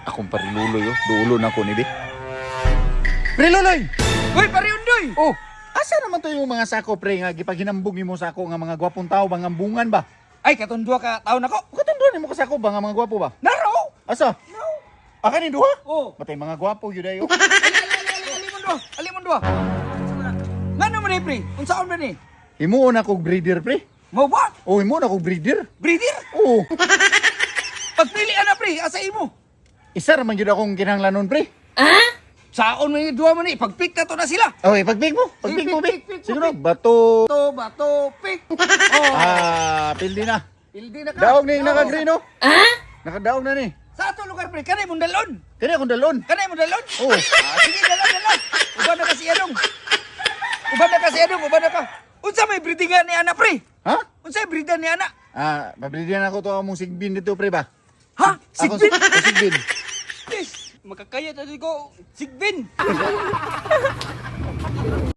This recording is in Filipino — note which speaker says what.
Speaker 1: Akong pariluloy, oh. Duulo na ko ni Bi. Pariluloy!
Speaker 2: Uy, pare Undoy!
Speaker 1: Oh, asa naman to yung mga sako, pre, nga gipaghinambog mo sako nga mga gwapong tao, bang ambungan ba?
Speaker 2: Ay, katong 2 ka taon ako.
Speaker 1: Katandun mo kasako ba nga mga gwapo ba?
Speaker 2: Naro!
Speaker 1: Asa? Aka ni duha?
Speaker 2: Oh.
Speaker 1: Matay mga gwapo yun ayo.
Speaker 2: Alimon dua. Nga naman eh, pre. Unsaon man eh?
Speaker 1: Himuon akong breeder, pre.
Speaker 2: Mo ba?
Speaker 1: Oh, himuon akong breeder.
Speaker 2: Breeder?
Speaker 1: Oh,
Speaker 2: Pagpili ana, pre. Asa imo?
Speaker 1: isa naman yun akong kinahanglanon, pre.
Speaker 2: Saon man yung 2 man eh. Pagpick na to na sila.
Speaker 1: Okay, pagpig mo,
Speaker 2: Pick,
Speaker 1: Bi.
Speaker 2: pick,
Speaker 1: Siguro,
Speaker 2: pick.
Speaker 1: bato.
Speaker 2: Bato, pick. Oh.
Speaker 1: Pildi na.
Speaker 2: Pildi na ka.
Speaker 1: Daog ni nakagrino. Nakadaog na ni.
Speaker 2: Sa ato lugar, pre. Kanay mong dalon.
Speaker 1: Kani akong dalon.
Speaker 2: Kanay mong dalon.
Speaker 1: Oh,
Speaker 2: Sige, dala. Uban na ka si Adong. Uban na ka. Unsa may breedingan ni ana, pre?
Speaker 1: ha?
Speaker 2: Unsa may breedan ni ana?
Speaker 1: Pabridian ako to among sigbin dito, pre ba?
Speaker 2: Ha?
Speaker 1: Ako
Speaker 2: Sigbin?
Speaker 1: sigbin.
Speaker 2: Yes. Makakaya tayo ko. Sigbin.